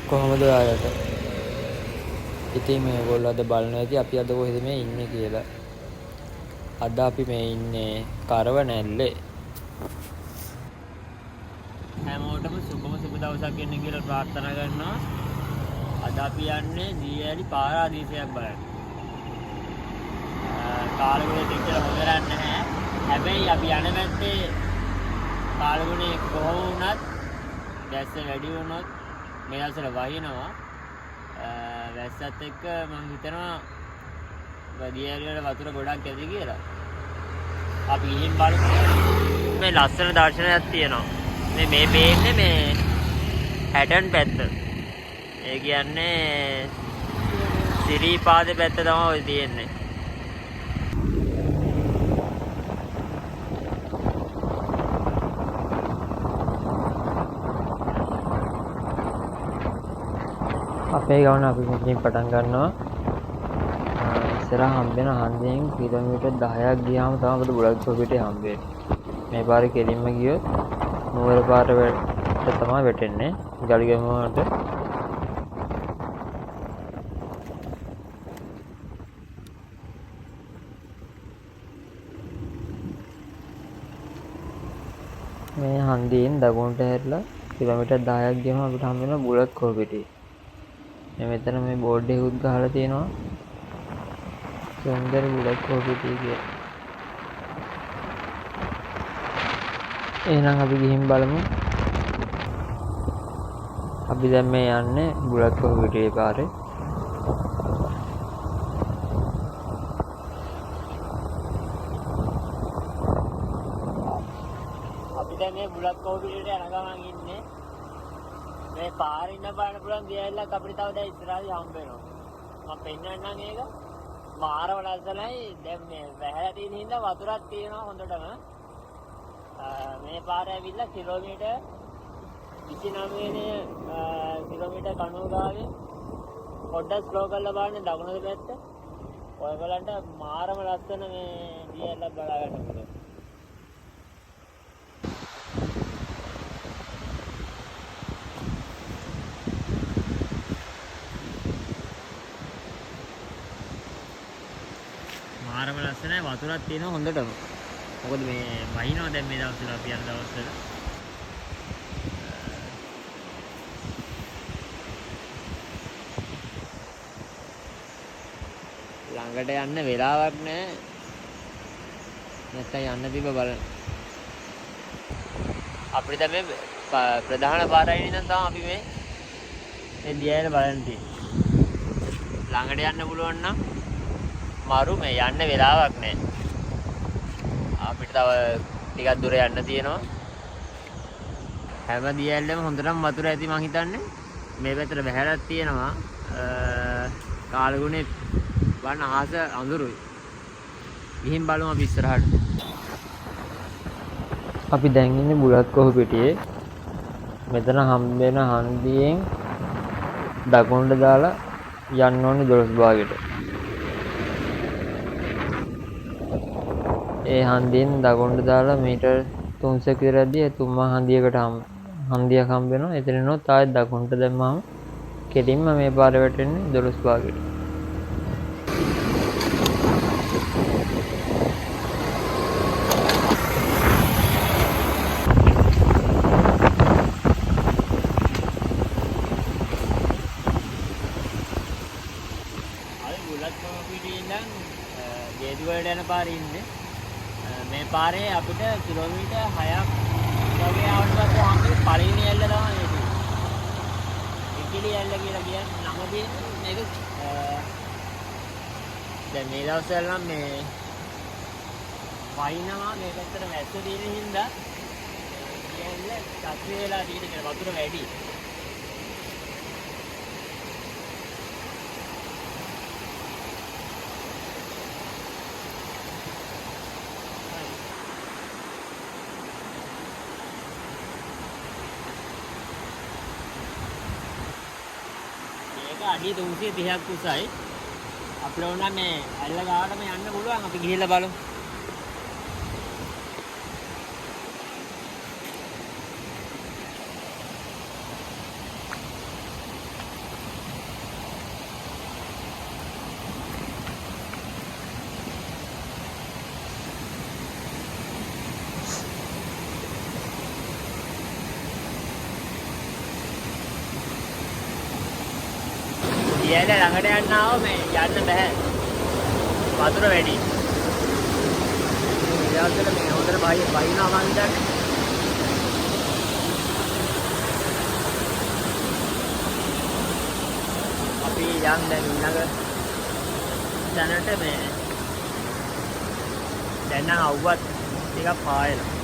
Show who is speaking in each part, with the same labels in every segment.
Speaker 1: කොහොමද ඔයාලට? ඉතින් මේගොල්ලෝ අද බලනවා ඇති අපි අද කොහෙද මේ ඉන්නේ කියලා. අද අපි මේ ඉන්නේ කරවනැල්ලේ. හැමෝටම සුබ දවසක් වෙන්න කියලා ප්‍රාර්ථනා කරනවා. අද අපි යන්නේ දීඇලි පාරාදීසයක් බලන්න. කාලගුණේ දෙකල හොඳ නැහැ. හැබැයි අපි යන පැත්තේ කාලගුණේ කොහොම වුණත් දැස්ස වැඩි වුණොත් මේ දවස්වල වහිනවා. වැස්සත් එක්ක මම හිතනවා දීඇලි වල වතුර ගොඩක් ඇති කියලා. අපි ගිහින් බලමු. මේ ලස්සන දර්ශනයක් තියෙනවා. මේ පේන්නේ මේ හැටන් පැත්ත. ඒ කියන්නේ සිරිපාද පැත්ත තමයි ඔය තියෙන්නේ. අපේ ගමන අපි මෙතනින් පටන් ගන්නවා. ඉස්සරහ හම්බෙන හන්දියෙන් කිලෝමීටර් 10ක් ගියාම තමයි අපිට බුලත්කො පිටේ හම්බෙන්නේ. මේ පාරේ කෙලින්ම ගියොත් නුවර පාරට තමයි වැටෙන්නේ. ගලිගමුවට. මේ හන්දියෙන් දකුණට හැරිලා කිලෝමීටර් 10ක් ගියම අපිට හම්බ වෙනවා බුලත්කො පිටේ. මෙතන මේ බෝඩ් එකකුත් ගහලා තියෙනවා. සුන්දර බුලත්කො පිටේ කියලා. එහෙනම් අපි ගිහින් බලමු. අපි දැන් මේ යන්නේ බුලත්කො පිටේ පාරේ. අපි දැන් මේ බුලත්කො පිටේට යන ගමන් ඉන්නේ. මේ පාරේ ඉන්න බලන්න පුළුවන් දියැලක් අපිට තව දැන් ඉස්සරහදී හම්බ වෙනවා. මම පෙන්නන්නම් ඒක. මාරව ලස්සනයි. දැන් මේ වැහැලා තියෙන හින්දා වතුරක් තියෙනවා හොඳටම. මේ පාර ඇවිල්ලා කිලෝමීටර් 29 වෙනි කිලෝමීටර් කණුගාවේ පොඩ්ඩක් ස්ලෝ කරලා බලන්න දකුණු පැත්ත. ඔයගලන්ට මාරම ලස්සන මේ දියැලක් බලා ගන්න පුළුවන්. මාරම ලස්සනයි වතුරක් තියෙනවා හොඳටම. මොකද මේ වහිනවා දැන් මේ දවස්වල අපි යන දවස්වල. ළඟට යන්න වෙලාවක් නැහැ. නැත්තම් යන්න තිබ්බ බලන්න. අපිට දැන් මේ ප්‍රධාන පාරයි ඉඳන් තමයි අපි මේ දියැල බලන්න තියෙන්නේ. ළඟට යන්න පුළුවන් නම් මාරු මේ යන්න වෙලාවක් නැහැ. අපිට තව ටිකක් දුර යන්න තියෙනවා. හැම දියැලෙම හොඳටම වතුර ඇති මං හිතන්නේ. මේ පැත්තට බහැලක් තියෙනවා. කාලගුණේ වන්න අහස අඳුරුයි. ගිහින් බලමු අපි ඉස්සරහට. අපි දැන් ඉන්නේ බුලත්කොහ පිටියේ. මෙතන හම්බ වෙන හන්දියෙන් දකුණට දාලා යන්න ඕනේ 12 භාගයට. ඒ හන්දියෙන් දකුණට දාලා මීටර් 300ක විතරදී තුම්මා හන්දියකට හන්දියක් හම්බ වෙනවා. එතනිනොත් ආයෙත් දකුණට දැම්මම කෙලින්ම මේ පාරේ වැටෙන්නේ 12 භාගයට. අපි බුලත්කොහ පිටියේ ඉඳන් ගේදුවලට යන පාරේ ඉන්නේ. මේ පාරේ අපිට කිලෝමීටර් 6ක් වගේ ආවට පස්සේ හම්බෙන්නේ පළවෙනි ඇල්ල තමයි මේක. ඉකිලි ඇල්ල කියලා කියන්නේ නම තියෙන්නේ මේක. දැන් මේ දවස්වල නම් මේ වයින්නවා මේ පැත්තට වැස්ස තියෙන හින්දා ඇල්ල සත්‍ය වෙලා තියෙන කියලා වතුර වැඩි. අඩි 330ක් උසයි. අපිට ඕන මේ ඇල්ල ගාවටම යන්න පුළුවන්. අපි ගිහිල්ලා බලමු. දියැල ළඟට යන්න ආව මේ යන්න බෑ. වතුර වැඩි. ඊළඟට මේ හොඳට බයිනවා මං හිතන්නේ. අපි යන් දැන් ඊළඟ දැනට මේ දැන් නම් අවුවත් ටිකක් පායනවා.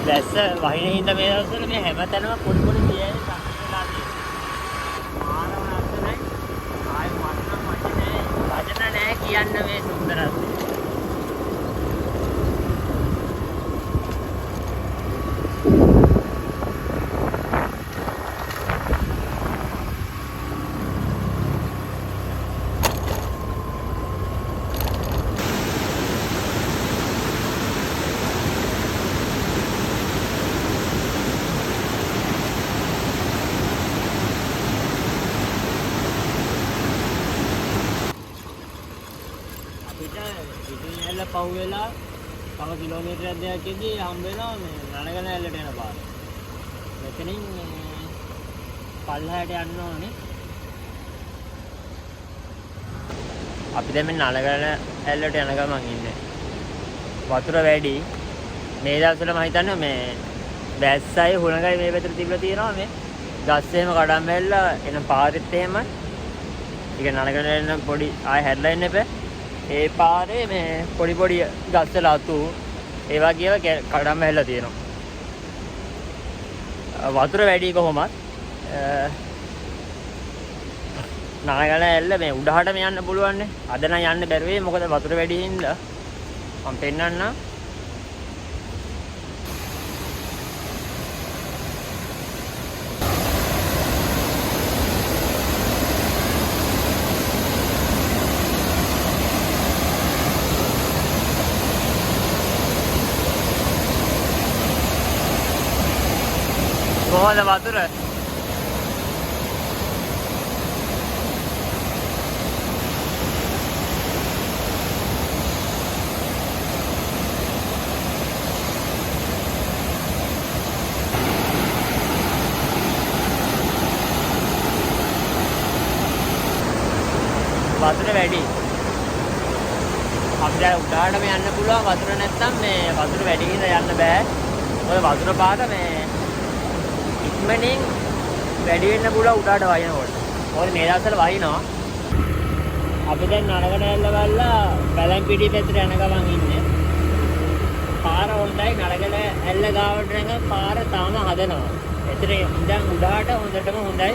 Speaker 1: දැස්ස වහින හින්දා මේ දවස්වල මේ හැමතැනම පොඩි පොඩි දියැලි සම්පූර්ණලා තියෙනවා. මානව නැත්නම් ආයෙ වටනම් වචන නෑ කියන්න මේ සුන්දරත්වය. පහු වෙලා තව කිලෝමීටරයක් දෙකක් ඉදී හම්බ වෙනවා මේ නනගන ඇල්ලට යන පාර. මෙතනින් පල්ලහැට යන්න ඕනේ. අපි දැන් මේ නනගන ඇල්ලට යන ගමන් ඉන්නේ. වතුර වැඩි. මේ දවස්වල මම හිතන්නේ මේ බැස්සයි හුණගයි මේ පැත්තට තිබිලා තියෙනවා මේ ගස් එහෙම කඩන් වැල්ලා එන පාරෙත් එහෙමයි. ඒක නනගන එන්න පොඩි ආය හැදලා ඉන්න එපා. ඒ පාරේ මේ පොඩි පොඩි ගස්වල අතු ඒ වගේ ඒවා කඩම් වැහිලා තියෙනවා. වතුර වැඩි කොහොමත් නනගන ඇල්ල මේ උඩහටම යන්න පුළුවන් නේ. අද නම් යන්න බැරි වෙයි මොකද වතුර වැඩි හින්දා. මම පෙන්නන්නම්. කොහොමද වතුර? වතුර වැඩි. අපි දැන් උඩහටම යන්න පුළුවන් වතුර නැත්තම් මේ වතුර වැඩි හින්දා යන්න බෑ. මොකද වතුර පාර මේ ඉක්මනින් වැඩි වෙන්න පුළුවන් උඩට වහිනකොට. මොකද මේ දවස්වල වහිනවා. අපි දැන් නරගන ඇල්ල වල්ලා බැලන්පිටිය පැත්තට යන ගමන් ඉන්නේ. පාර හොඳයි නරගන ඇල්ල ගාවට නම් පාර තාම හදනවා. එතන ඉඳන් උඩට හොඳටම හොඳයි.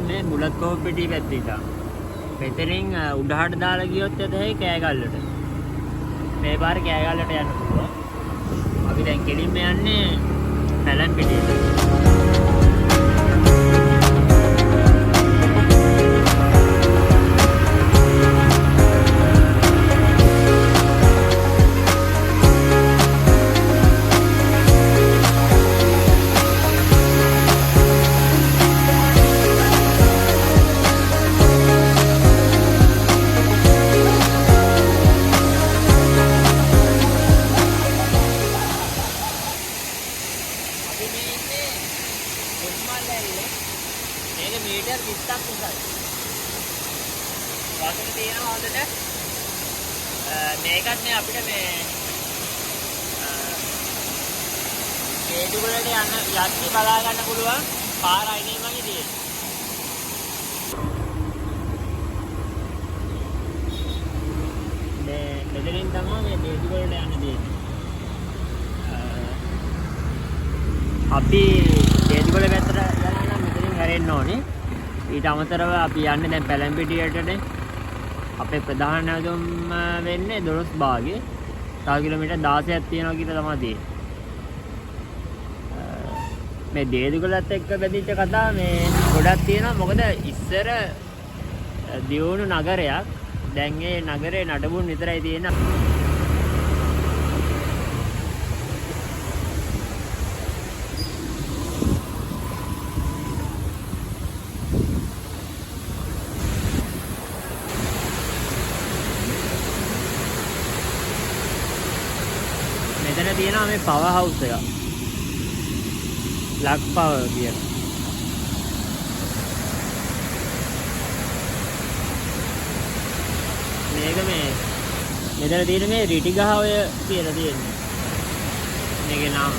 Speaker 1: මේ බුලත් කෝප්පිටිය පැත්තට. මෙතනින් උඩහට දාලා ගියොත් එතෙහි කෑගල්ලට. මේ පාරේ කෑගල්ලට යන්න පුළුවන්. අපි දැන් කෙලින්ම යන්නේ බැලන්පිටියට. මීටර් 20ක් උසයි. වතුර තියෙනවා හොඳට. මේකත් මේ අපිට මේ ගේට් වලට යන්න යද්දි බලා ගන්න පුළුවන් පාර අයිනේ මගේ තියෙන්නේ. මෙතනින් තමයි මේ දේදුවලට යන්න දෙන්නේ. අපි දේදුවල පැත්තට යනවා නම් මෙතනින් හැරෙන්න ඕනේ. ඊට අමතරව අපි යන්නේ දැන් පැලැම්පිටියටනේ. අපේ ප්‍රධාන නැවතුම් වෙන්නේ 12 භාගේ. තව කිලෝමීටර් 16ක් තියෙනවා කියලා තමයි තියෙන්නේ. මේ දේදුවලත් එක්ක බැඳිච්ච කතා මේ ගොඩක් තියෙනවා. මොකද ඉස්සර දියුණු නගරයක්. දැන් ඒ නගරේ නඩබුන් විතරයි තියෙන්නේ. මෙතන තියෙනවා මේ පවර් හවුස් එක. ලක් පවර් කියන. මේක මේ මෙතන තියෙන මේ රිටි ගහ ඔය කියලා තියෙන්නේ. මේකේ නම.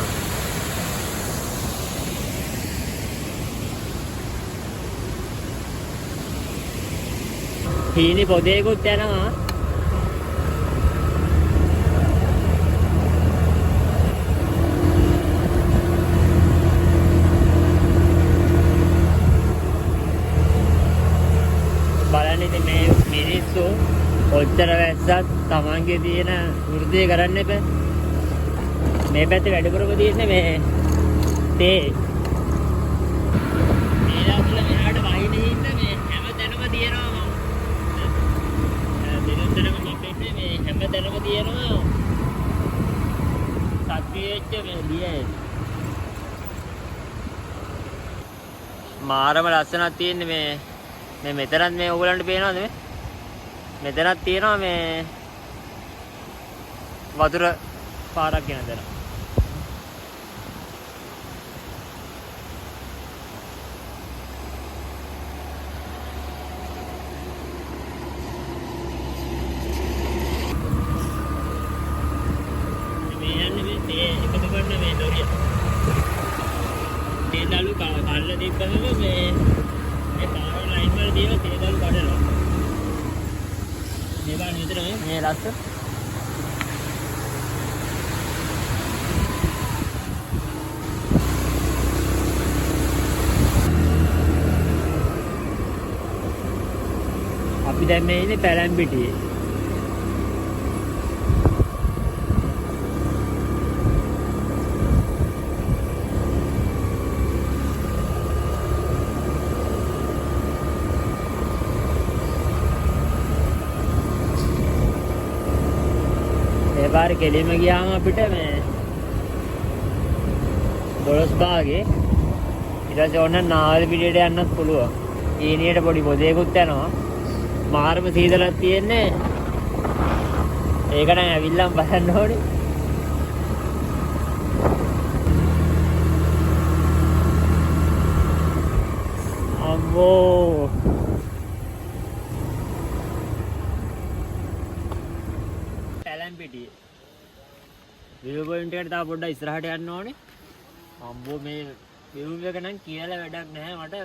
Speaker 1: හීනි පොදේකුත් යනවා. බලන්න ඉතින් මේ මිනිස්සු ඔච්චර වැස්සත් තමන්ගේ තියෙන වෘද්ධිය කරන්න එපා. මේ පැත්තේ වැඩිපුරම තියෙන්නේ මේ තේ. මේ දාසල මෙහාට වහින හින්ද මේ හැම තැනම තියෙනවා. දිනතරම මපෙන්නේ මේ හැම තැනම තියෙනවා. සත්‍යයේච්ච මේ දියේ. මාරම ලස්සනක් තියෙන්නේ මේ මෙතනත් මේ ඕගලන්ට පේනවද මේ? මෙතනත් තියෙනවා මේ වතුර පාරක් යන තැන. මේ යන්නේ මේ තේ එකතු කරන මේ ලොරිය. තේ දළු කල්ල දීප්පම මේ පාර ලයින් වල තියෙන තේ දළු කඩනවා. මේ බාන විතර මේ ලස්ස අපි දැන් මේ ඉන්නේ පැලැම්පිටියේ. පාර කෙලිම ගියාම අපිට මේ 12 භාගේ ඊට පස්සේ ඕන නාවල පිටියට යන්නත් පුළුවන්. ඊනියට පොඩි පොදේකුත් යනවා. මාරම සීතලක් තියෙන්නේ. ඒක නම් ඇවිල්ලාම බලන්න ඕනේ. අම්මෝ පැලැම්පිටියේ විව් පොයින්ට් එකට තව පොඩ්ඩක් ඉස්සරහට යන්න ඕනේ. අම්බෝ මේ විව් එක නම් කියලා වැඩක් නැහැ. මට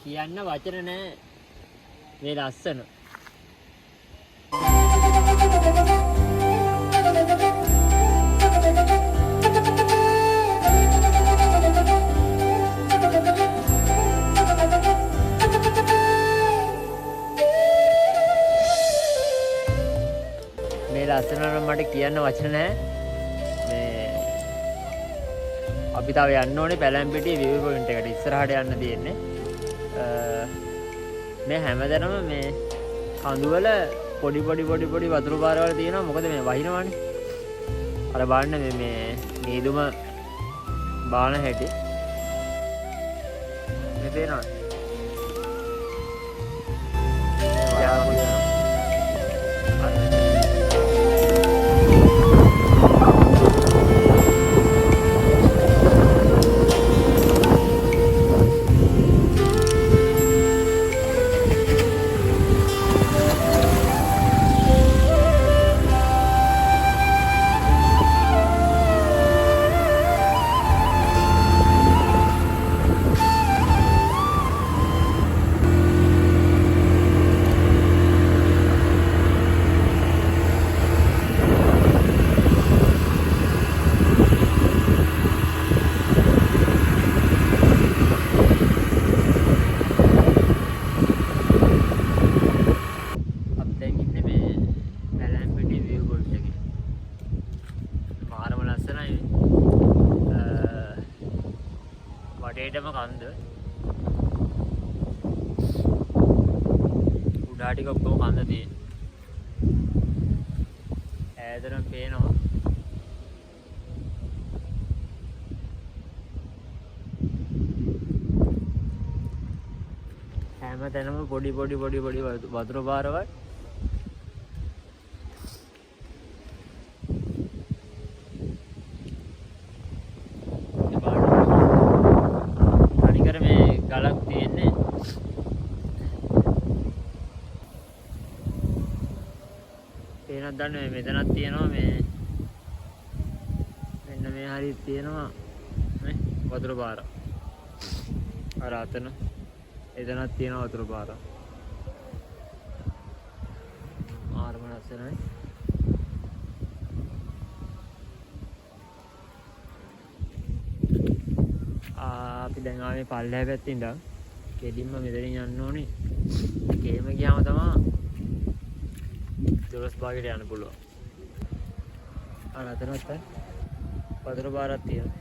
Speaker 1: කියන්න වචන නැහැ. මේ ලස්සන. මේ ලස්සන නම් මට කියන්න වචන නැහැ. අපි තව යන්න ඕනේ පැලැම්පිටියේ විව් පොයින්ට් එකට ඉස්සරහට යන්න තියෙන්නේ. මේ හැමදැනම මේ කඳුවල පොඩි වතුරු පාරවල් තියෙනවා. මොකද මේ වහිනවනේ. අර බලන්න මේ නීදුම බාන හැටි. මේ පේනවද? කන්ද උඩා ටික ඔක්කොම කන්ද තියෙන ඈතටම පේනවා හැම තැනම පොඩි වතුර පාරවල් අනිකර මේ ගලක් තියෙන්නේ පේනක් දන්නේ මෙතනක් තියෙනවා මේ මෙන්න මේ හරිය තියෙනවා නේ වතුර පාර අර අතන එතනක් තියෙනවා වතුර පාර මාර්ම ලස්සනයි අපි දැන් ආවේ පල්ලෙහා පැත්තේ ඉඳන් කෙලින්ම මෙතනින් යන්න ඕනේ ගේම ගියාම තමයි දොළොස් භාගයට යන්න පුළුවන් අර අතනත් වතුර පාරක් තියෙනවා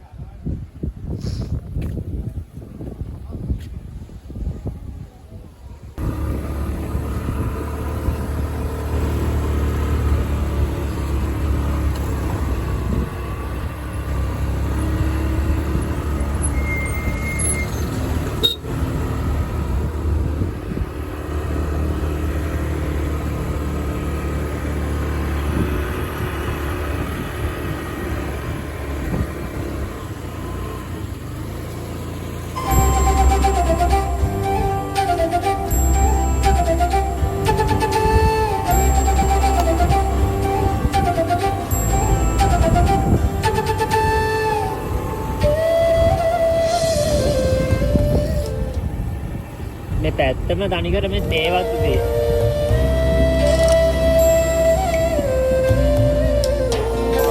Speaker 1: මේ පැත්තම තනිකර මේ තේවත් දේ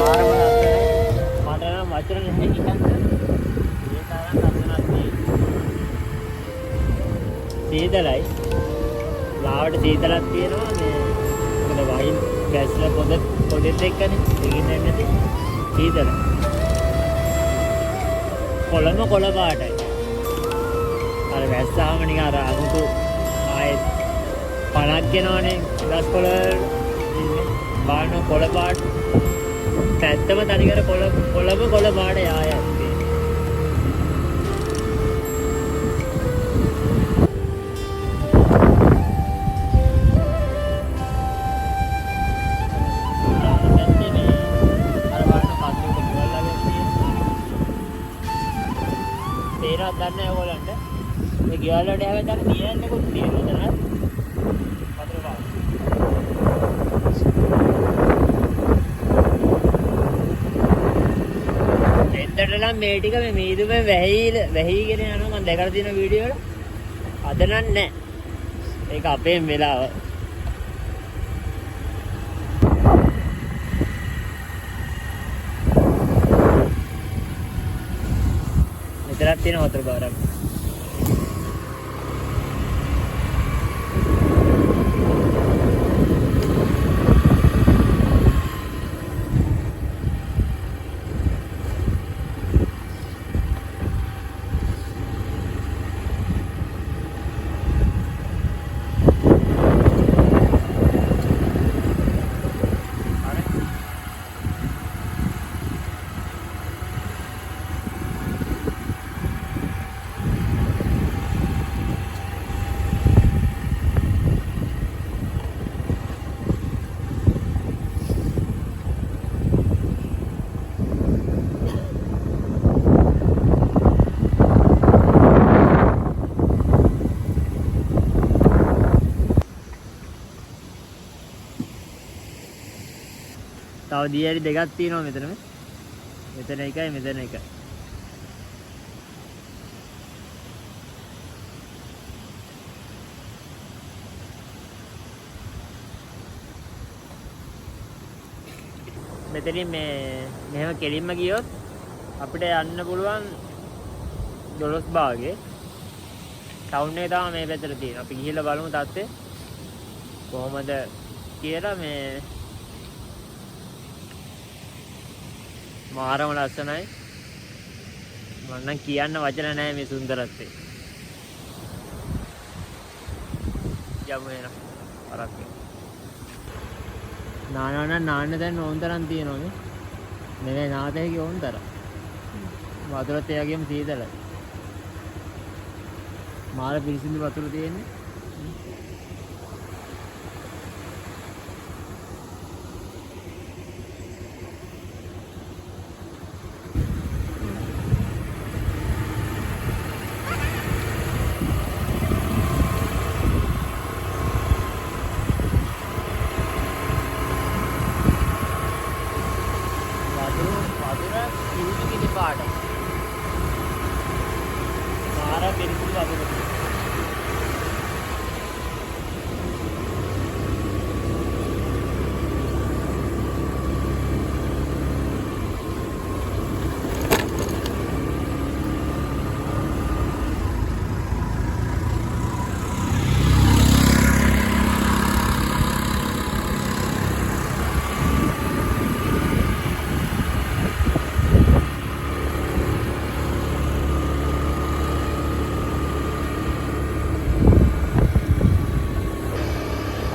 Speaker 1: ආරම ලස්සනයි මට නම් වචන නැහැ හිතන්න ඒ තරම් ලස්සනක් තියෙනවා සීතලයි ලාවට සීතලක් තියෙනවා මේ මොකද වහින් ගැස්ලා පොඩෙත් එක්කනේ දෙකින් නැති සීතල කොළම කොළ පාටයි අර වැස්සාම නිකන් අර අමුතු ආයෙත් පණක් එනවනේ ගස් කොළ බාන කොළ පාට පැත්තම තනිකර කොළම කොළ පාට යායත් තේරෙන්නේ නැහැ ඔයගොල්ලන්ට මේ ගෙවල් වලට හැවෙන් දැන් දියන්නේකුත් තියෙනවා නේද? වතුර පාර. එතනනම් මේ ටික මේ මීදුමේ වැහිගෙන යනවා මම දැකලා තියෙන වීඩියෝ වල. අද නම් නැහැ. ඒක අපේම වෙලාව. මෙතනක් තියෙන වතුර පාරක්. තව දියරි දෙකක් තියෙනවා මෙතන. මෙතන එකයි මෙතන එකයි. මෙතනින් මෙහෙම කෙලින්ම ගියොත් අපිට යන්න පුළුවන් 12 භාගේ. ටවුන් එක තමයි මේ පැත්තට තියෙන්නේ. අපි ගිහිල්ලා බලමු තාත්තේ කොහොමද කියලා මේ මාරම ලස්සනයි මම නම් කියන්න වචන නැහැ මේ සුන්දරත්වය. යමු එන අරක් නානවනම් නාන්න දැන් ඕන් තරම් තියෙනවා මේ. නෙවෙයි නාතේගේ ඕන් තරම්. වතුරත් ඒ වගේම සීතලයි. මාර පිරිසිදු වතුර තියෙන්නේ.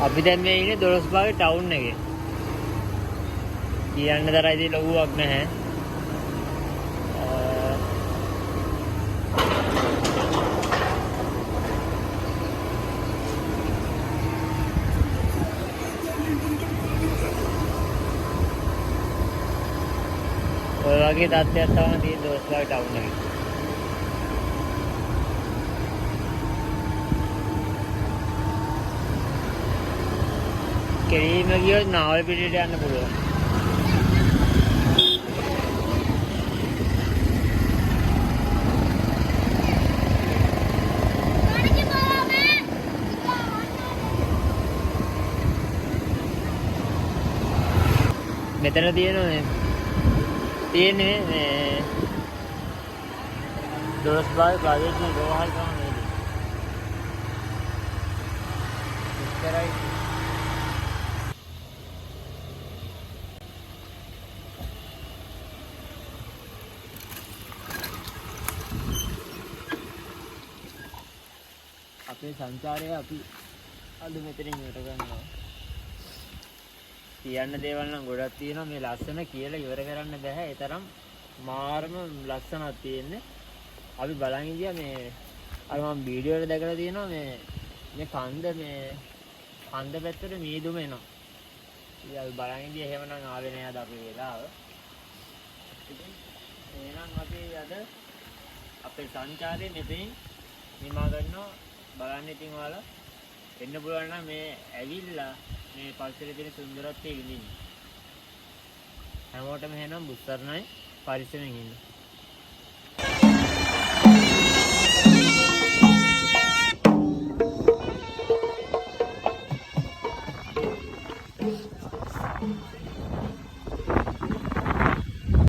Speaker 1: අපි දැන් මේ ඉන්නේ දොළොස්බාගේ ටවුන් එකේ. කියන්න තරයි ඉතින් ලොකුවක් නැහැ. ඔය වගේ තත්ත්වයක් තමයි තියෙන්නේ දොළොස්බාගේ ටවුන් එකේ. කෙරීම ගියොත් නාවල පිටියට යන්න පුළුවන්. මෙතන තියෙන්නේ මේ දොළොස්බාගේ ප්‍රාදේශීය රෝහල්කම නේද? ඉස්සරයි අපේ සංචාරය අපි අද මෙතනින් ඉවර කරනවා. කියන්න දේවල් නම් ගොඩක් තියෙනවා. මේ ලස්සන කියලා ඉවර කරන්න බෑ. ඒ තරම් මාරම ලස්සනක් තියෙන්නේ. අපි බලන් ඉඳියා මේ අර මම වීඩියෝ එක දැකලා තියෙනවා මේ කන්ද පැත්තට මීදුම එනවා. ඉතින් අපි බලන් ඉඳියා එහෙමනම් ආවේ නෑ අද අපේ වෙලාව. ඉතින් එහෙනම් අපි අද අපේ සංචාරය මෙතනින් නිමා ගන්නවා. බලන්න ඉතින් ඔයාලා එන්න පුළුවන් නම් මේ ඇවිල්ලා මේ පරිසරයේ තියෙන සුන්දරත්වය විඳින්න. හැමෝටම එහෙනම් බුස්සරණයි පරිස්සමෙන් ඉන්න.